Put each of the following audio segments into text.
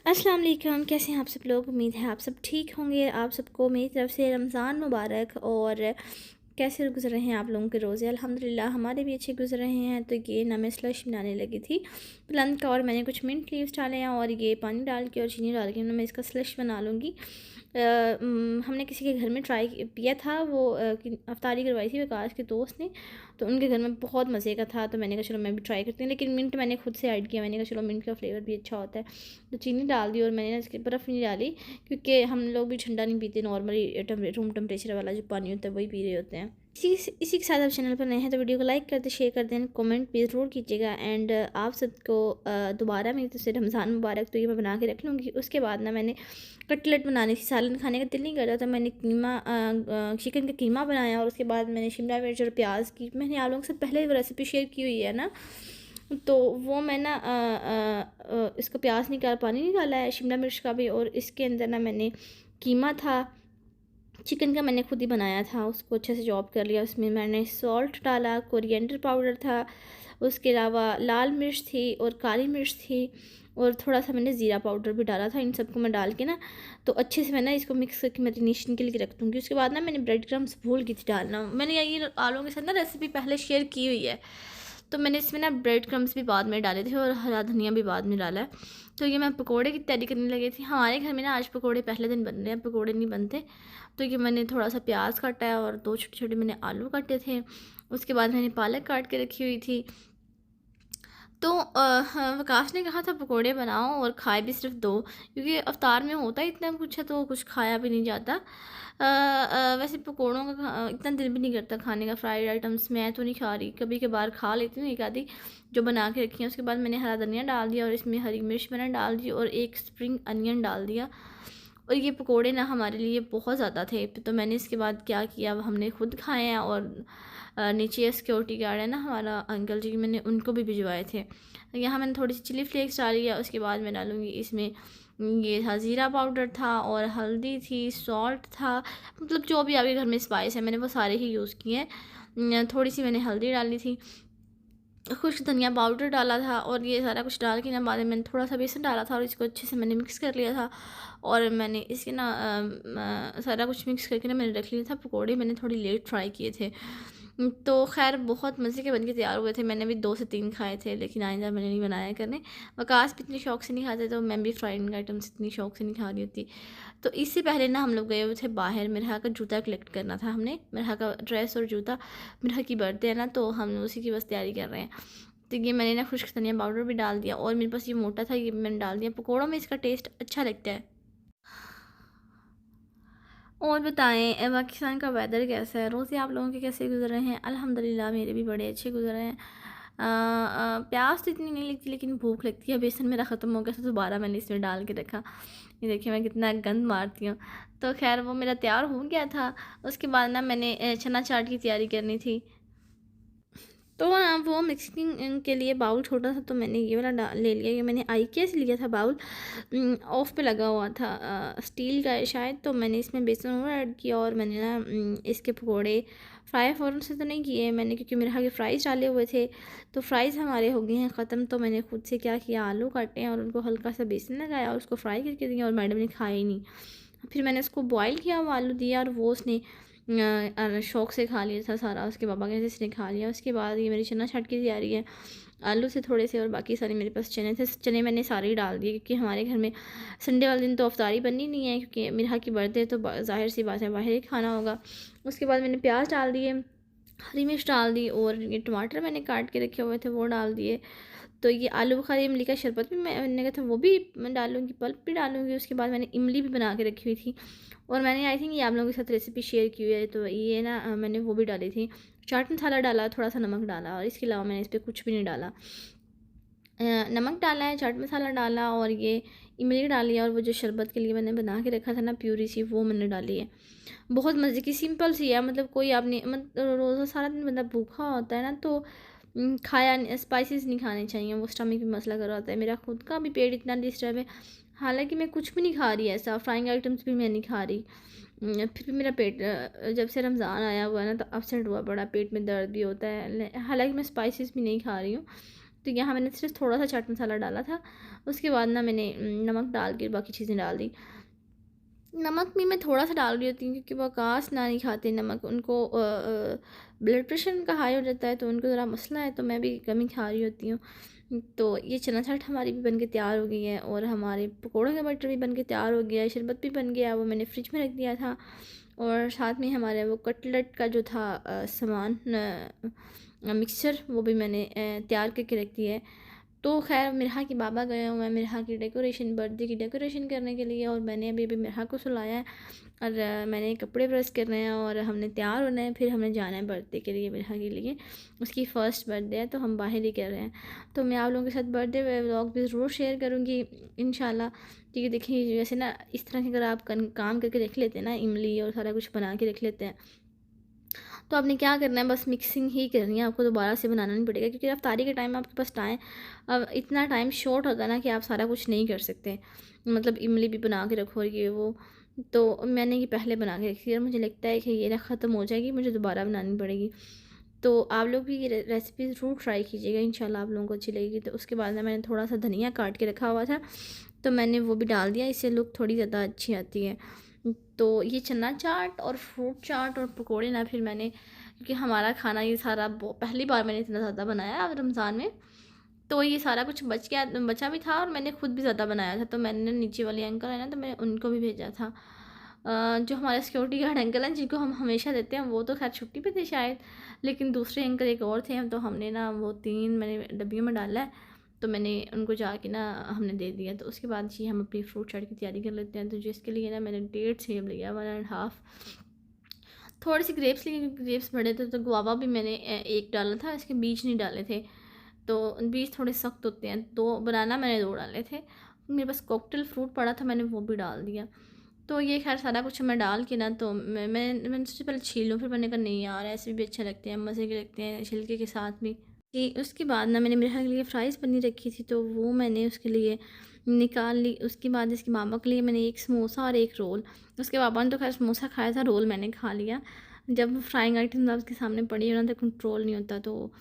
अस्सलाम वालेकुम। कैसे हैं आप सब लोग? उम्मीद है आप सब ठीक होंगे। आप सबको मेरी तरफ़ से रमज़ान मुबारक। और कैसे गुज़र रहे हैं आप लोगों के रोज़े? अल्हम्दुलिल्लाह हमारे भी अच्छे गुज़र रहे हैं। तो ये ना मैं स्लश बनाने लगी थी प्लम का, और मैंने कुछ मिंट लीव्स डाले हैं और ये पानी डाल के और चीनी डाल के ना मैं इसका स्लश बना लूँगी। हमने किसी के घर में ट्राई किया था, वो अफ्तारी करवाई थी विकास के दोस्त ने, तो उनके घर में बहुत मज़े का था। तो मैंने कहा चलो मैं भी ट्राई करती हूँ, लेकिन मिंट मैंने खुद से ऐड किया। मैंने कहा चलो मिंट का फ्लेवर भी अच्छा होता है, तो चीनी डाल दी। और मैंने ना इसके बर्फ़ नहीं डाली, क्योंकि हम लोग भी ठंडा नहीं पीते, नॉर्मली रूम टेम्परेचर वाला जो पानी होता है वही पी रहे होते हैं। इसी के साथ आप चैनल पर नए हैं तो वीडियो को लाइक करते, शेयर कर दें, कमेंट भी ज़रूर कीजिएगा। एंड आप सबको दोबारा मेरी तरफ से रमज़ान मुबारक। तो ये मैं बना के रख लूँगी। उसके बाद ना मैंने कटलेट बनानी थी, सालन खाने का दिल नहीं कर रहा था। मैंने चिकन का कीमा बनाया, और उसके बाद मैंने शिमला मिर्च और प्याज की, मैंने आप लोगों से पहले वो रेसिपी शेयर की हुई है ना, तो वो मैं ना इसका प्याज निकाल, पानी निकाला है, शिमला मिर्च का भी। और इसके अंदर ना मैंने कीमा था चिकन का, मैंने खुद ही बनाया था, उसको अच्छे से चॉप कर लिया। उसमें मैंने सॉल्ट डाला, कोरिएंडर पाउडर था, उसके अलावा लाल मिर्च थी और काली मिर्च थी, और थोड़ा सा मैंने ज़ीरा पाउडर भी डाला था। इन सबको मैं डाल के ना तो अच्छे से मैं ना इसको मिक्स करके मैरिनेशन के लिए रख दूँगी। उसके बाद ना मैंने ब्रेड क्रम्स भूल गई थी डालना। मैंने ये आलूओं के साथ ना रेसिपी पहले शेयर की हुई है, तो मैंने इसमें ना ब्रेड क्रम्स भी बाद में डाले थे और हरा धनिया भी बाद में डाला है। तो ये मैं पकोड़े की तैयारी करने लगी थी। हमारे घर में ना आज पकोड़े पहले दिन बन रहे हैं, पकोड़े नहीं बनते। तो ये मैंने थोड़ा सा प्याज काटा है और दो छोटे छोटे मैंने आलू काटे थे। उसके बाद मैंने पालक काट के रखी हुई थी। तो हाँ, वकास ने कहा था पकोड़े बनाओ और खाए भी सिर्फ दो, क्योंकि अवतार में होता है इतना कुछ है तो कुछ खाया भी नहीं जाता। वैसे पकोड़ों का इतना दिल भी नहीं करता खाने का। फ्राइड आइटम्स मैं तो नहीं खा रही, कभी कभार खा लेती हूँ एक आधी जो बना के रखी है। उसके बाद मैंने हरा धनिया डाल दिया, और इसमें हरी मिर्च मैंने डाल दी, और एक स्प्रिंग अनियन डाल दिया। और ये पकोड़े ना हमारे लिए बहुत ज़्यादा थे, तो मैंने इसके बाद क्या किया, हमने खुद खाए हैं। और नीचे सिक्योरिटी गार्ड है ना हमारा अंकल जी, मैंने उनको भी भिजवाए थे। यहाँ मैंने थोड़ी सी चिली फ्लेक्स डाली है। उसके बाद मैं डालूँगी इसमें, ये था ज़ीरा पाउडर था, और हल्दी थी, सॉल्ट था, मतलब जो भी आपके घर में स्पाइस है मैंने वो सारे ही यूज़ किए हैं। थोड़ी सी मैंने हल्दी डाली थी, खुश्क धनिया पाउडर डाला था, और ये सारा कुछ डाल के ना बाद में मैंने थोड़ा सा बेसन डाला था, और इसको अच्छे से मैंने मिक्स कर लिया था। और मैंने इसके ना सारा कुछ मिक्स करके ना मैंने रख लिया था। पकोड़े मैंने थोड़ी लेट फ्राई किए थे, तो खैर बहुत मज़े के बनके तैयार हुए थे। मैंने भी 2 से 3 खाए थे, लेकिन आइंदा मैंने नहीं बनाया करने। वकास भी इतनी शौक से नहीं खाते, तो मैं भी फ्राइड आइटम्स इतनी शौक से नहीं खा रही होती। तो इससे पहले ना हम लोग गए हुए थे बाहर, मेरा का जूता कलेक्ट करना था हमने, मेरा का ड्रेस और जूता। मेरा की बर्थडे है ना, तो हम उसी की बस तैयारी कर रहे हैं। तो ये मैंने ना खुश्क धनिया पाउडर भी डाल दिया, और मेरे पास ये मोटा था ये मैंने डाल दिया। पकौड़ों में इसका टेस्ट अच्छा लगता है। और बताएं पाकिस्तान का वेदर कैसा है? रोज़े आप लोगों के कैसे गुजर रहे हैं? अल्हम्दुलिल्लाह मेरे भी बड़े अच्छे गुजर रहे हैं। प्यास तो इतनी नहीं लगती, लेकिन भूख लगती है। बेसन मेरा ख़त्म हो गया तो दोबारा मैंने इसमें डाल के रखा। ये देखिए मैं कितना गंद मारती हूँ। तो खैर वो मेरा तैयार हो गया था। उसके बाद ना मैंने चना चाट की तैयारी करनी थी। तो वो मिक्सिंग के लिए बाउल छोटा था, तो मैंने ये वाला ले लिया। ये मैंने IKEA से लिया था बाउल, ऑफ पे लगा हुआ था, स्टील का है शायद। तो मैंने इसमें बेसन और ऐड किया, और मैंने ना इसके पकोड़े फ्राई फ़ौरन से तो नहीं किए मैंने, क्योंकि मेरे यहाँ के फ्राइज़ डाले हुए थे। तो फ्राइज़ हमारे हो गए हैं ख़त्म। तो मैंने खुद से क्या किया, आलू काटे हैं और उनको हल्का सा बेसन लगाया और उसको फ्राई करके दिया, और मैडम ने खाया ही नहीं। फिर मैंने उसको बॉयल किया, वो आलू दिया, और वो उसने शौक़ से खा लिया था सारा। उसके पापा कहते इसने खा लिया। उसके बाद ये मेरी चना चाट की तैयारी है। आलू से थोड़े से और बाकी सारे मेरे पास चने थे, चने मैंने सारे ही डाल दिए, क्योंकि हमारे घर में संडे वाले दिन तो अफ्तारी बननी नहीं है, क्योंकि मेरे यहाँ की बर्थडे है, तो ज़ाहिर सी बात है बाहर ही खाना होगा। उसके बाद मैंने प्याज डाल दिए, हरी मिर्च डाल दी, और ये टमाटर मैंने काट के रखे हुए थे वो डाल दिए। तो ये आलू बुखारा इमली का शरबत भी मैंने कहा था वो भी मैं डालूँगी, पल्प भी डालूँगी। उसके बाद मैंने इमली भी बना के रखी हुई थी, और मैंने आई थिंक ये आप लोगों के साथ रेसिपी शेयर की हुई है। तो ये ना मैंने वो भी डाली थी, चाट मसाला डाला, थोड़ा सा नमक डाला, और इसके अलावा मैंने इस पर कुछ भी नहीं डाला। नमक डाला है, चाट मसाला डाला, और ये इमली डाली है, और वो जो शरबत के लिए मैंने बना के रखा था ना प्यूरी सी, वो मैंने डाली है। बहुत मज़े की सिंपल सी है, मतलब कोई आपने मतलब रोज़ा सारा दिन बंदा भूखा होता है ना, तो खाया स्पाइसेस नहीं खाने चाहिए, वो स्टमक में मसला कर होता है। मेरा खुद का भी पेट इतना डिस्टर्ब है, हालांकि मैं कुछ भी नहीं खा रही ऐसा, फ्राइंग आइटम्स भी मैं नहीं खा रही। फिर भी मेरा पेट जब से रमज़ान आया हुआ है ना, तो अपसेट हुआ, बड़ा पेट में दर्द भी होता है। हालांकि मैं स्पाइसेस भी नहीं खा रही हूँ, तो यहाँ मैंने सिर्फ थोड़ा सा चाट मसाला डाला था। उसके बाद ना मैंने नमक डाल के बाकी चीज़ें डाल दी। नमक भी मैं थोड़ा सा डाल रही होती हूँ क्योंकि वो आकाश ना नहीं खाते नमक, उनको ब्लड प्रेशर उनका हाई हो जाता है, तो उनको ज़रा मसला है, तो मैं भी कम ही खा रही होती हूँ। तो ये चना चाट हमारी भी बन के तैयार हो गई है, और हमारे पकौड़ों का बटर भी बन के तैयार हो गया है, शरबत भी बन गया, वो मैंने फ्रिज में रख दिया था। और साथ में हमारे वो कटलेट का जो था सामान मिक्सचर, वो भी मैंने तैयार करके रख दिया है। तो खैर मिरहा के बाबा गए हुए हैं मिरहा की डेकोरेशन, बर्थडे की डेकोरेशन करने के लिए, और मैंने अभी अभी मिरहा को सुलाया है, और मैंने कपड़े प्रेस कर रहे हैं, और हमने तैयार होना है, फिर हमने जाना है बर्थडे के लिए मिरहा के लिए। उसकी फ़र्स्ट बर्थडे है, तो हम बाहर ही कर रहे हैं। तो मैं आप लोगों के साथ बर्थडे व्लॉग भी ज़रूर शेयर करूँगी इंशाल्लाह। क्योंकि देखिए वैसे ना इस तरह की अगर आप काम करके रख लेते हैं ना, इमली और सारा कुछ बना के रख लेते हैं, तो आपने क्या करना है, बस मिक्सिंग ही करनी है, आपको दोबारा से बनाना नहीं पड़ेगा। क्योंकि अफ्तारी के टाइम आपके पास टाइम, अब इतना टाइम शॉर्ट होता है ना कि आप सारा कुछ नहीं कर सकते। मतलब इमली भी बना के रखो ये वो, तो मैंने ये पहले बना के रखी है, और मुझे लगता है कि ये ना ख़त्म हो जाएगी, मुझे दोबारा बनानी पड़ेगी। तो आप लोग भी ये रेसिपी ज़रूर ट्राई कीजिएगा, इंशाल्लाह आप लोगों को अच्छी लगेगी। तो उसके बाद में मैंने थोड़ा सा धनिया काट के रखा हुआ था, तो मैंने वो भी डाल दिया, इससे लुक थोड़ी ज़्यादा अच्छी आती है। तो ये चना चाट और फ्रूट चाट और पकोड़े ना, फिर मैंने, क्योंकि हमारा खाना ये सारा पहली बार मैंने इतना ज़्यादा बनाया अब रमज़ान में, तो ये सारा कुछ बचा भी था, और मैंने खुद भी ज़्यादा बनाया था। तो मैंने नीचे वाले अंकल है ना, तो मैंने उनको भी भेजा था। जो हमारे सिक्योरिटी गार्ड अंकल हैं जिनको हम हमेशा देते हैं, वो तो खैर छुट्टी पे थे शायद, लेकिन दूसरे अंकल एक और थे, तो हमने ना वो 3 मैंने डब्बियों में डाला है, तो मैंने उनको जाके ना हमने दे दिया। तो उसके बाद जी हम अपनी फ्रूट चाट की तैयारी कर लेते हैं। तो जिसके लिए ना मैंने 1.5 सेब लिया, 1.5, थोड़ी सी ग्रेप्स लिए क्योंकि ग्रेप्स बड़े थे। तो गुआवा भी मैंने एक डाला था, इसके बीज नहीं डाले थे, तो बीज थोड़े सख्त होते हैं। तो बनाना मैंने 2 डाले थे। मेरे पास कॉकटेल फ्रूट पड़ा था, मैंने वो भी डाल दिया। तो ये खैर सारा कुछ मैं डाल के ना, तो मैंने सबसे पहले छील लूँ, फिर मैंने कहा नहीं यार ऐसे भी अच्छे लगते हैं, मज़े के लगते हैं छिलके के साथ भी जी। उसके बाद ना मैंने मेरे लिए फ़्राइज़ बनी रखी थी, तो वो मैंने उसके लिए निकाल ली। उसके बाद इसके मामा के लिए मैंने एक समोसा और एक रोल, उसके पापा ने तो खैर समोसा खाया था, रोल मैंने खा लिया। जब फ्राइंग आइटम आपके सामने पड़ी हो ना, तो कंट्रोल नहीं होता। तो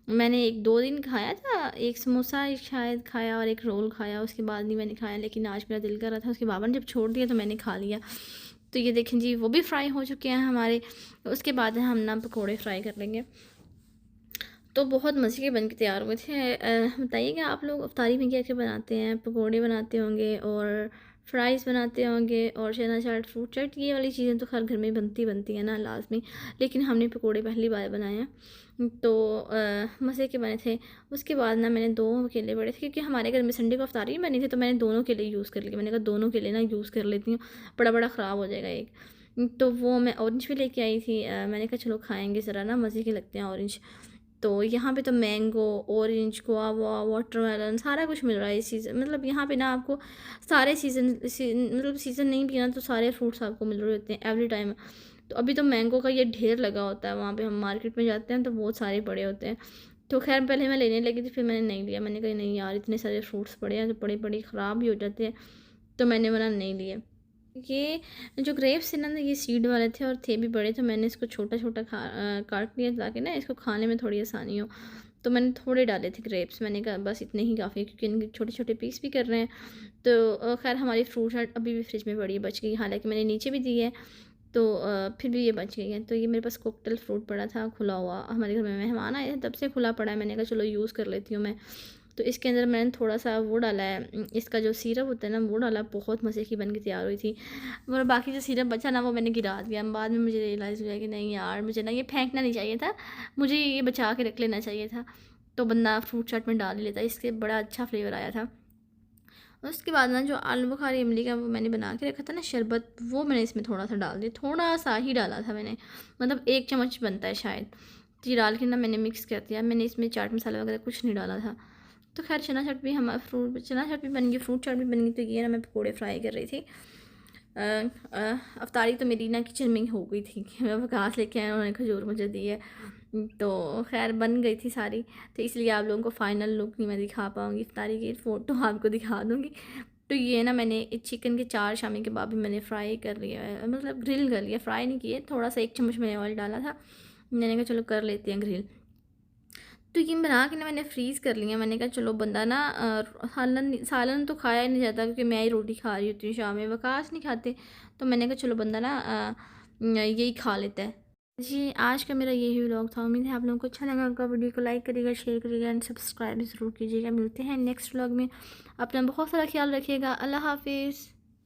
मैंने 1-2 दिन खाया था, एक समोसा शायद खाया और एक रोल खाया, उसके बाद नहीं मैंने खाया। लेकिन आज मेरा दिल कर रहा था, उसके बाबा ने जब छोड़ दिया तो मैंने खा लिया। तो ये देखें जी, वो भी फ्राई हो चुके हैं हमारे। उसके बाद हम ना पकोड़े फ्राई कर लेंगे। तो बहुत मज़े के बन के तैयार हुए थे। बताइएगा आप लोग इफ्तारी में क्या क्या बनाते हैं? पकोड़े बनाते होंगे, और फ्राइज़ बनाते होंगे, और चना चाट, फ्रूट चाट, ये वाली चीज़ें तो खैर घर में बनती हैं ना लाज़मी। लेकिन हमने पकोड़े पहली बार बनाए हैं, तो मज़े के बने थे। उसके बाद ना मैंने 2 केले बड़े थे, क्योंकि हमारे घर में संडे को इफ्तारी बनी थी, तो मैंने दोनों केले यूज़ कर लिए। मैंने कहा दोनों केले ना यूज़ कर लेती हूँ, बड़ा ख़राब हो जाएगा एक। तो वो मैं ऑरेंज भी लेके आई थी। मैंने कहा चलो खाएँगे ज़रा ना, मज़े के लगते हैं ऑरेंज। तो यहाँ पे तो मैंगो, ऑरेंज, गुआवा, वाटरमेलन सारा कुछ मिल रहा है इस सीज़न। मतलब यहाँ पे ना आपको सारे मतलब सीज़न नहीं भी है ना, तो सारे फ्रूट्स आपको मिल रहे होते हैं एवरी टाइम। तो अभी तो मैंगो का ये ढेर लगा होता है वहाँ पे, हम मार्केट में जाते हैं तो बहुत सारे पड़े होते हैं। तो खैर पहले मैं लेने लगी थी, फिर मैंने नहीं लिया। मैंने कहा नहीं यार, इतने सारे फ्रूट्स पड़े हैं, तो पड़े ख़राब भी हो जाते हैं, तो मैंने मना नहीं लिए। ये जो ग्रेप्स थे ना, ये सीड वाले थे और थे भी बड़े, तो मैंने इसको छोटा-छोटा काट लिया ताकि ना इसको खाने में थोड़ी आसानी हो। तो मैंने थोड़े डाले थे ग्रेप्स, मैंने कहा बस इतने ही काफ़ी है, क्योंकि इनके छोटे-छोटे पीस भी कर रहे हैं। तो खैर हमारी फ्रूट चाट अभी भी फ्रिज में पड़ी है, बच गई। हालाँकि मैंने नीचे भी दी है, तो फिर भी ये बच गई है। तो ये मेरे पास कॉकटेल फ्रूट पड़ा था खुला हुआ, हमारे घर में मेहमान आए थे तब से खुला पड़ा है। मैंने कहा चलो यूज़ कर लेती हूँ मैं। तो इसके अंदर मैंने थोड़ा-सा वो डाला है, इसका जो सिरप होता है ना, वो डाला। बहुत मज़े की बन के तैयार हुई थी। और बाकी जो सिरप बचा ना, वो मैंने गिरा दिया। बाद में मुझे रियलाइज़ हुआ कि नहीं यार, मुझे ना ये फेंकना नहीं चाहिए था, मुझे ये बचा के रख लेना चाहिए था। तो बंदा फ्रूट चाट में डाल ही लेता, इससे बड़ा अच्छा फ्लेवर आया था। उसके बाद ना जो आलू बुखारा इमली का वो मैंने बना के रखा था ना शरबत, वो मैंने इसमें थोड़ा-सा डाल दिया। थोड़ा-सा ही डाला था मैंने, मतलब 1 चम्मच बनता है शायद। तो ये डाल के ना मैंने मिक्स कर दिया। मैंने इसमें चाट मसाला वगैरह कुछ नहीं डाला था। तो खैर चना चाट भी चना चाट भी बन गई, फ्रूट चाट भी बन गई। तो ये ना मैं पकौड़े फ्राई कर रही थी। अफ्तारी तो मेरी ना किचन में ही हो गई थी कि मैं वकास लेके आए, उन्होंने खजूर मुझे दी है। तो खैर बन गई थी सारी, तो इसलिए आप लोगों को फ़ाइनल लुक नहीं मैं दिखा पाऊँगी, इफ्तारी की फ़ोटो आपको दिखा दूँगी। तो ये ना मैंने चिकन के 4 शामी कबाब भी मैंने फ्राई कर लिया है, मतलब ग्रिल कर लिया, फ्राई नहीं किए। थोड़ा सा 1 चम्मच मैंने ऑयल डाला था, मैंने कहा चलो कर लेते हैं ग्रिल। तो ये बना के ना मैंने फ्रीज़ कर लिया। मैंने कहा चलो बंदा ना सालन सालन तो खाया नहीं जाता क्योंकि मैं ही रोटी खा रही होती हूँ शाम में, वकास नहीं खाते। तो मैंने कहा चलो बंदा ना यही खा लेता है। जी, आज का मेरा यही व्लॉग था। उम्मीद है आप लोगों को अच्छा लगा होगा। वीडियो को लाइक करिएगा, शेयर करिएगा एंड सब्सक्राइब ज़रूर कीजिएगा। मिलते हैं नेक्स्ट व्लॉग में। अपना बहुत सारा ख्याल रखिएगा। अल्लाह हाफ़िज़।